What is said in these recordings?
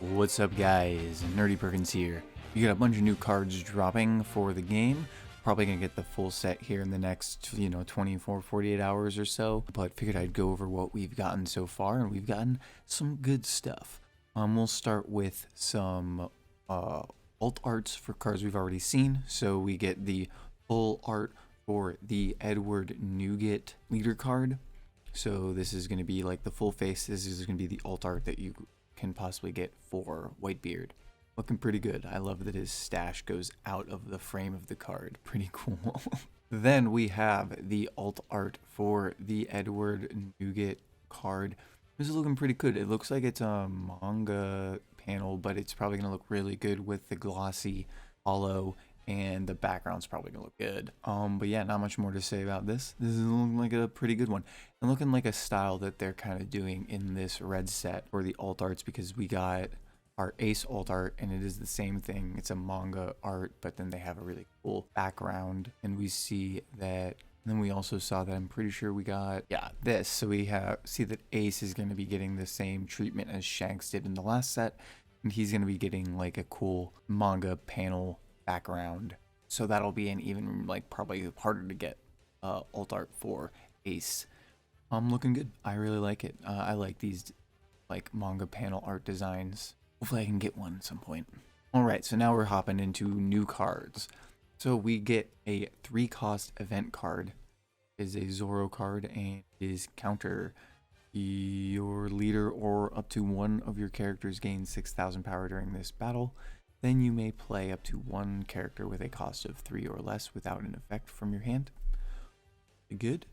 What's up, guys? Nerdy Perkins here. You got a bunch of new cards dropping for the game. Probably gonna get the full set here in the next 24 48 hours or so, but figured I'd go over what we've gotten so far, and we've gotten some good stuff. We'll start with some alt arts for cards we've already seen. So we get the full art for the Edward Nugget leader card. So this is going to be like the full face. This is going to be the alt art that you can possibly get for Whitebeard. Looking pretty good. I love that his stash goes out of the frame of the card. Pretty cool. Then we have the alt art for the Edward Nugget card. This is looking pretty good. It looks like it's a manga panel, but it's probably going to look really good with the glossy hollow, and the background's probably gonna look good. But yeah, not much more to say about this. This is looking like a pretty good one, and looking like a style that they're kind of doing in this red set for the alt arts, because we got our Ace alt art, and it is the same thing. It's a manga art, but then they have a really cool background, and we see that. And then we also saw that I'm pretty sure we got this. So we see that Ace is going to be getting the same treatment as Shanks did in the last set, and he's going to be getting like a cool manga panel background. So that'll be an even probably harder to get alt art for Ace. Looking good. I really like it. I like these manga panel art designs. Hopefully I can get one at some point. Alright, so now we're hopping into new cards. So we get a 3-cost event card. It is a Zoro card, and is counter. Your leader or up to one of your characters gains 6,000 power during this battle. Then you may play up to one character with a cost of 3 or less without an effect from your hand. Good.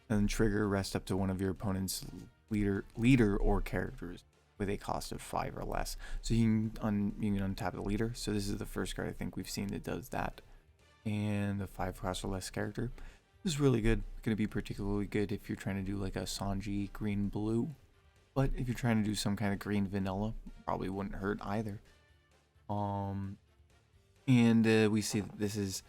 And then trigger, rest up to one of your opponent's leader or characters with a cost of 5 or less. So you can untap the leader. So this is the first card I think we've seen that does that. And the 5 cost or less character. This is really good. Going to be particularly good if you're trying to do like a Sanji green blue. But if you're trying to do some kind of green vanilla, probably wouldn't hurt either. We see that this is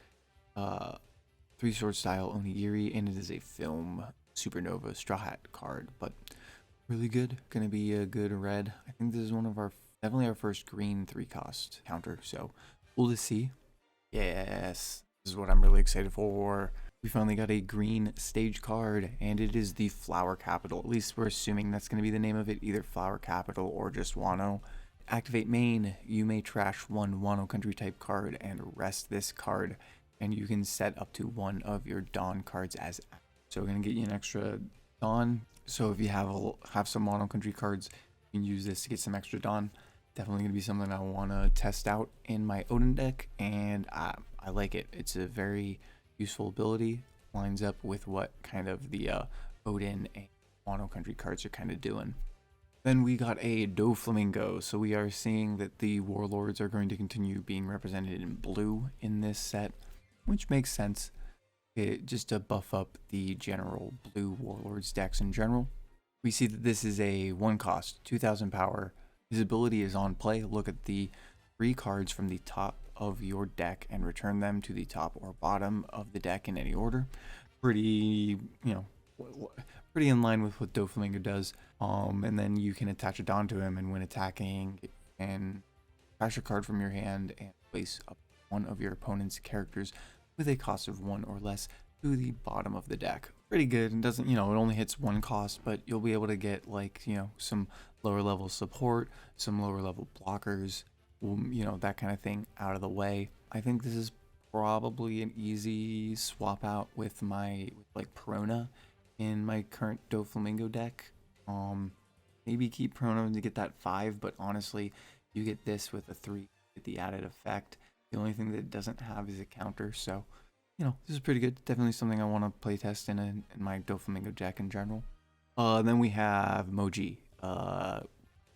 3-sword style onigiri, and it is a film supernova straw hat card, but really good. Gonna be a good red. I think this is one of definitely our first green 3-cost counter, so cool to see. Yes, this is what I'm really excited for. We finally got a green stage card, and it is the Flower Capital. At least we're assuming that's going to be the name of it, either Flower Capital or just Wano. Activate main, you may trash one Wano country type card and rest this card, and you can set up to one of your Dawn cards as active. So we're going to get you an extra Dawn. So if you have some Wano country cards, you can use this to get some extra Dawn. Definitely going to be something I want to test out in my Odin deck, and I like it. It's a very useful ability. Lines up with what kind of the Odin and Wano country cards are kind of doing. Then we got a Doflamingo. So we are seeing that the Warlords are going to continue being represented in blue in this set, which makes sense. Just to buff up the general blue Warlords decks in general. We see that this is a 1-cost, 2,000 power. His ability is on play. Look at the 3 cards from the top of your deck and return them to the top or bottom of the deck in any order. Pretty in line with what Doflamingo does. And then you can attach a Dawn to him, and when attacking, and trash a card from your hand and place up one of your opponent's characters with a cost of 1 or less to the bottom of the deck. Pretty good. And doesn't, it only hits 1 cost, but you'll be able to get some lower level support, some lower level blockers, that kind of thing out of the way. I think this is probably an easy swap out with my Perona in my current Doflamingo deck. Maybe keep Perona to get that 5, but honestly, you get this with a 3, get the added effect. The only thing that it doesn't have is a counter, so this is pretty good. Definitely something I want to playtest in my Doflamingo deck in general. Then we have Moji, the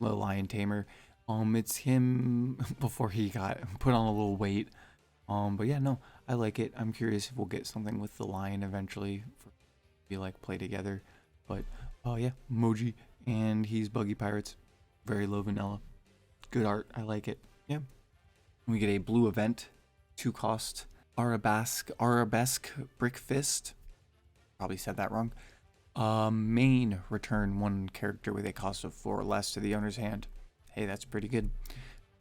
Lion Tamer. It's him before he got put on a little weight. But yeah, no, I like it. I'm curious if we'll get something with the lion eventually for be play together. But yeah, Moji, and he's Buggy Pirates, very low vanilla, good art. I like it. Yeah. We get a blue event, 2-cost, Arabesque Brick Fist. Probably said that wrong. Main, return one character with a cost of 4 or less to the owner's hand. hey, that's pretty good.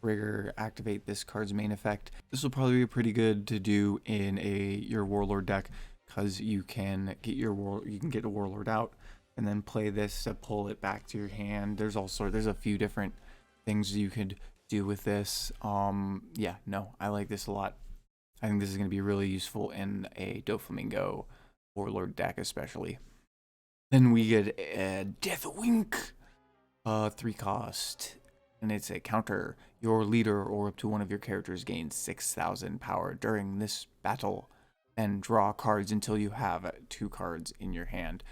Trigger, activate this card's main effect. This will probably be pretty good to do in your Warlord deck, because you can get a Warlord out and then play this to pull it back to your hand. There's a few different things you could do with this. Yeah, no, I like this a lot. I think this is going to be really useful in a Doflamingo Warlord deck especially. Then we get a Death Wink, 3 cost, and it's a counter. Your leader or up to one of your characters gains 6,000 power during this battle, and draw cards until you have 2 cards in your hand.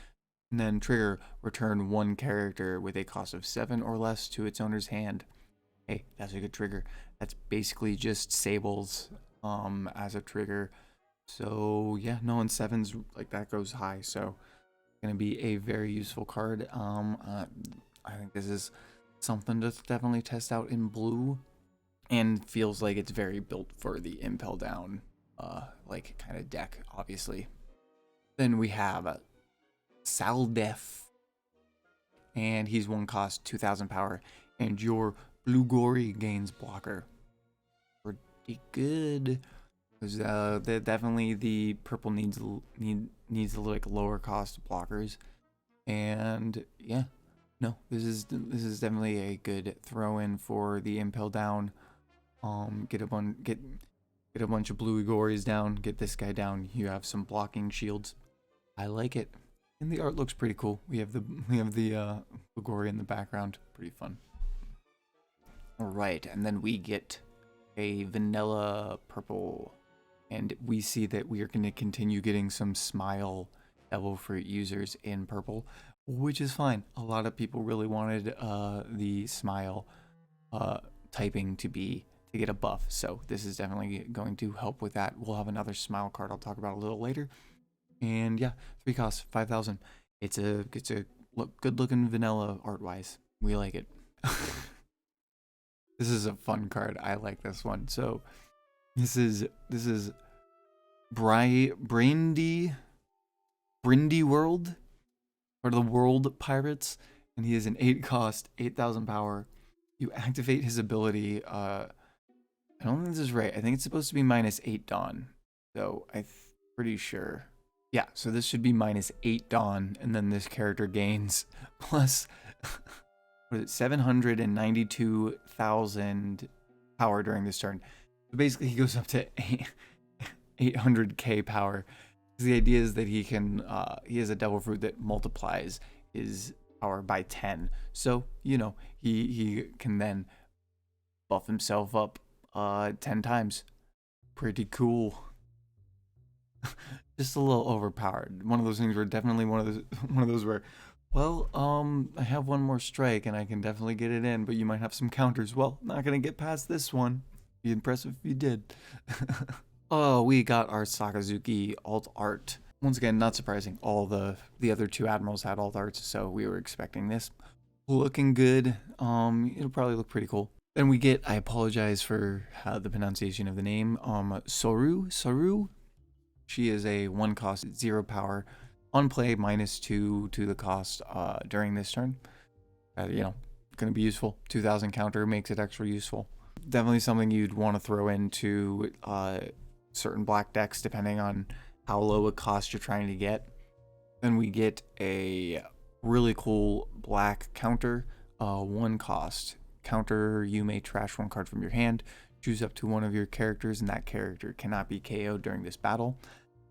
And then trigger, return 1 character with a cost of 7 or less to its owner's hand. Hey, that's a good trigger. That's basically just Sables as a trigger. So yeah, no, and 7's like that goes high, so gonna be a very useful card. I think this is something to definitely test out in blue, and feels like it's very built for the Impel Down like kind of deck, obviously. Then we have Saldef, and he's 1 cost, 2,000 power, and your Blue Gory gains blocker. Pretty good, because definitely the purple needs like lower cost blockers, and yeah, no, this is definitely a good throw in for the Impel Down. Get a bunch of Blue Gories down, get this guy down. You have some blocking shields. I like it, and the art looks pretty cool. We have the Blue Gory in the background, pretty fun. All right, and then we get a vanilla purple, and we see that we are going to continue getting some Smile Devil Fruit users in purple, which is fine. A lot of people really wanted the Smile typing to get a buff, so this is definitely going to help with that. We'll have another Smile card I'll talk about a little later. And yeah, 3 costs, 5,000. It's a good looking vanilla art wise. We like it. This is a fun card. I like this one. So this is Brindy World, or the World Pirates, and he is an 8 cost, 8,000 power. You activate his ability. I don't think this is right. I think it's supposed to be -8 Dawn. So I'm pretty sure. Yeah, so this should be -8 Dawn, and then this character gains plus 792,000 power during this turn. So basically, he goes up to 800k power. The idea is that he has a Devil Fruit that multiplies his power by 10. So, you know, he can then buff himself up 10 times. Pretty cool. Just a little overpowered. One of those things where definitely one of those where, well, I have 1 more strike and I can definitely get it in, but you might have some counters. Well, not gonna get past this one. Be impressive if you did. Oh, we got our Sakazuki alt art. Once again, not surprising. All the other 2 admirals had alt arts, so we were expecting this. Looking good. It'll probably look pretty cool. Then we get, I apologize for the pronunciation of the name, Soru. She is a 1 cost, 0 power, on play -2 to the cost during this turn. You know, going to be useful. 2,000 counter makes it extra useful. Definitely something you'd want to throw into certain black decks depending on how low a cost you're trying to get. Then we get a really cool black counter, 1 cost. Counter, you may trash 1 card from your hand, choose up to one of your characters, and that character cannot be KO'd during this battle.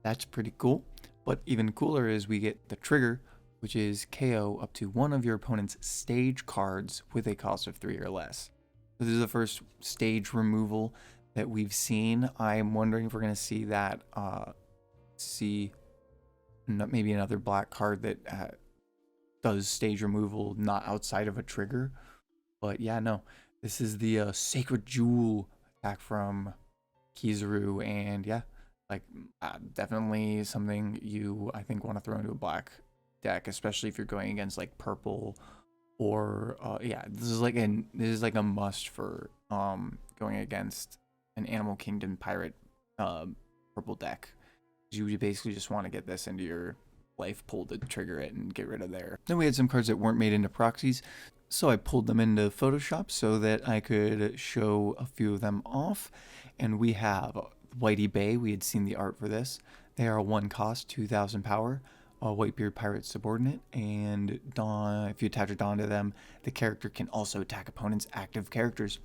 That's pretty cool. But even cooler is we get the trigger, which is KO up to one of your opponent's stage cards with a cost of 3 or less. So this is the first stage removal that we've seen. I'm wondering if we're going to see that, maybe another black card that does stage removal not outside of a trigger. But yeah, no, this is the Sacred Jewel attack from Kizaru, and yeah, like definitely something you, I think, want to throw into a black deck, especially if you're going against like purple or yeah, this is like a must for going against an Animal Kingdom pirate purple deck. You basically just want to get this into your life pool to trigger it and get rid of there. Then we had some cards that weren't made into proxies. So I pulled them into Photoshop so that I could show a few of them off. And we have Whitey Bay. We had seen the art for this. They are 1 cost, 2,000 power, a Whitebeard Pirate subordinate. And Dawn, if you attach a Dawn to them, the character can also attack opponents' active characters.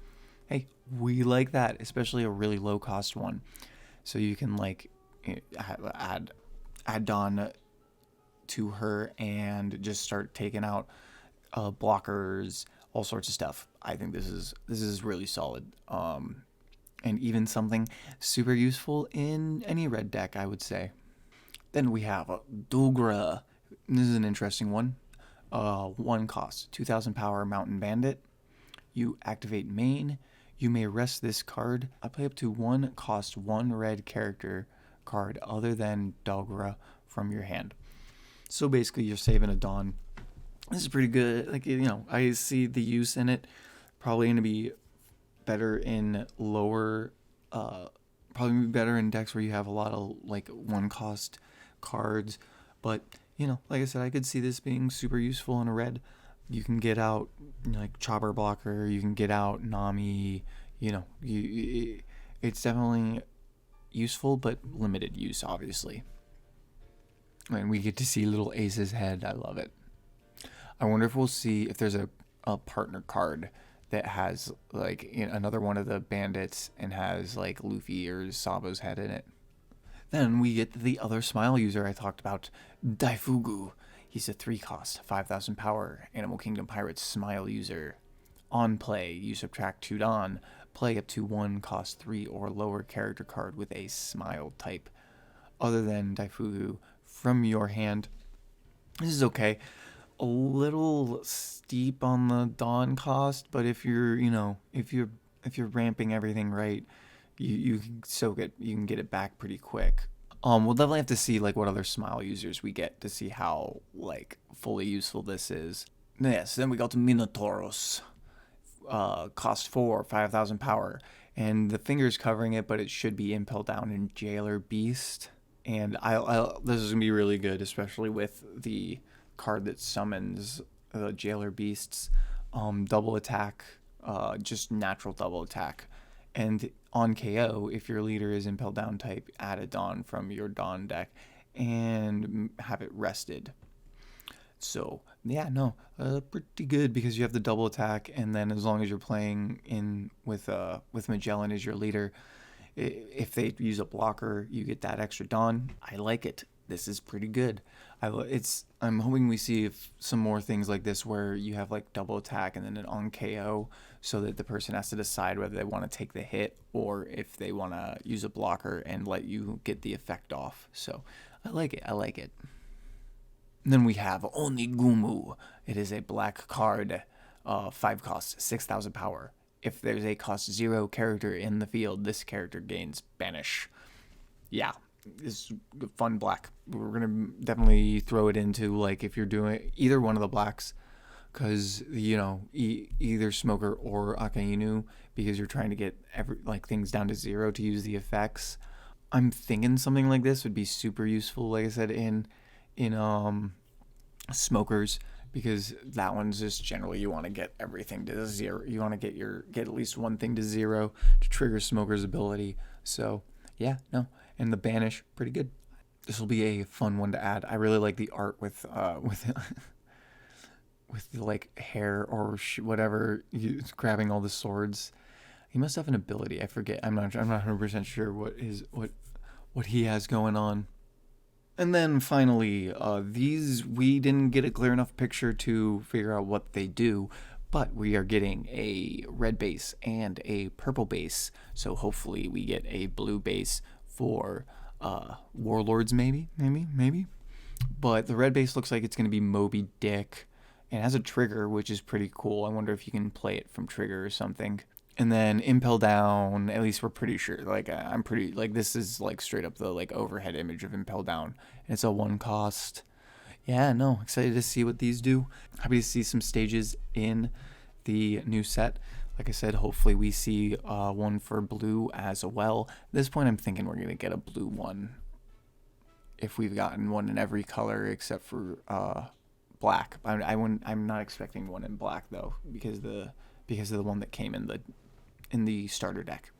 Hey, we like that, especially a really low cost one. So you can like add Dawn to her and just start taking out blockers, all sorts of stuff. I think this is really solid, and even something super useful in any red deck, I would say. Then we have Dulgra. This is an interesting one. 1 cost, 2,000 power Mountain Bandit. You activate main. You may rest this card. I play up to 1 cost 1 red character card other than Dulgra from your hand. So basically, you're saving a Dawn. This is pretty good. Like, you know, I see the use in it. Probably going to be better in lower, probably be better in decks where you have a lot of like 1 cost cards. But, you know, like I said, I could see this being super useful in a red. You can get out, you know, like Chopper Blocker. You can get out Nami. You know, it's definitely useful, but limited use, obviously. And we get to see little Ace's head. I love it. I wonder if we'll see if there's a partner card that has like, you know, another one of the bandits and has like Luffy or Sabo's head in it. Then we get the other smile user I talked about, Daifugu. He's a 3 cost, 5,000 power, Animal Kingdom Pirates smile user. On play, you subtract 2 Dawn. Play up to 1 cost 3 or lower character card with a smile type other than Daifugu from your hand. This is okay. A little steep on the Dawn cost, but if you're, you know, if you're ramping everything right, you can soak it. You can get it back pretty quick. We'll definitely have to see like what other smile users we get to see how like fully useful this is. Yes, then we got Minotauros. Cost 4, 5,000 power, and the finger's covering it, but it should be Impel Down in Jailer Beast. And this is gonna be really good, especially with the card that summons Jailer Beasts. Double attack, just natural double attack. And on KO, if your leader is Impel Down type, add a Dawn from your Dawn deck and have it rested. So yeah, no, pretty good because you have the double attack, and then as long as you're playing in with Magellan as your leader, if they use a blocker, you get that extra Dawn. I like it. This is pretty good. I'm hoping we see some more things like this where you have like double attack and then an on KO, so that the person has to decide whether they want to take the hit or if they want to use a blocker and let you get the effect off. So I like it. I like it. And then we have Onigumu. It is a black card, 5 costs, 6,000 power. If there's a cost 0 character in the field, this character gains Banish. Yeah, it's fun black. We're gonna definitely throw it into like if you're doing either one of the blacks, because you know either Smoker or Akainu, because you're trying to get things down to 0 to use the effects. I'm thinking something like this would be super useful. Like I said, in Smokers, because that one's just generally you want to get everything to 0. You want to get at least one thing to 0 to trigger Smoker's ability. So yeah, no, and the Banish, pretty good. This will be a fun one to add. I really like the art with with the like hair or whatever, grabbing all the swords. He must have an ability. I forget. I'm not 100% sure what he has going on. And then finally, these, we didn't get a clear enough picture to figure out what they do, but we are getting a red base and a purple base. So hopefully we get a blue base for Warlords, maybe. But the red base looks like it's going to be Moby Dick. It has a trigger, which is pretty cool. I wonder if you can play it from trigger or something. And then Impel Down, at least we're pretty sure. Like, I'm pretty, like, this is, like, straight up the, like, overhead image of Impel Down. And it's a 1 cost. Yeah, no, excited to see what these do. Happy to see some stages in the new set. Like I said, hopefully we see one for blue as well. At this point, I'm thinking we're going to get a blue one. If we've gotten one in every color except for black. I'm not expecting one in black though, because of the one that came in the starter deck.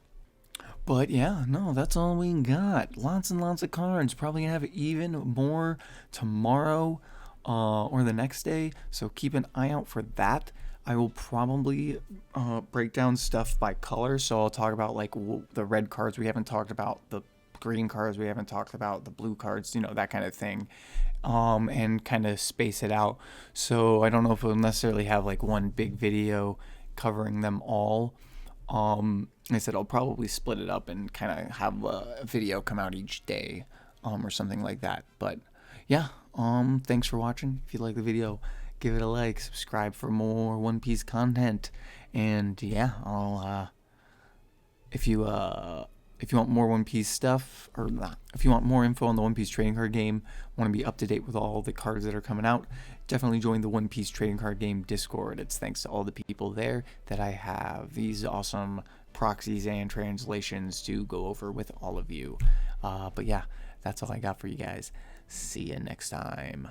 But yeah, no, that's all we got. Lots and lots of cards. Probably gonna have even more tomorrow or the next day. So keep an eye out for that. I will probably break down stuff by color. So I'll talk about like the red cards we haven't talked about, the green cards we haven't talked about, the blue cards, that kind of thing. And kind of space it out. So I don't know if we'll necessarily have like one big video covering them all. I said I'll probably split it up and kind of have a video come out each day, or something like that. But yeah, thanks for watching. If you like the video, give it a like, subscribe for more One Piece content, and yeah, I'll if you want more One Piece stuff, or not, if you want more info on the One Piece trading card game, want to be up to date with all the cards that are coming out, definitely join the One Piece trading card game Discord. It's thanks to all the people there that I have these awesome proxies and translations to go over with all of you. But yeah, that's all I got for you guys. See you next time.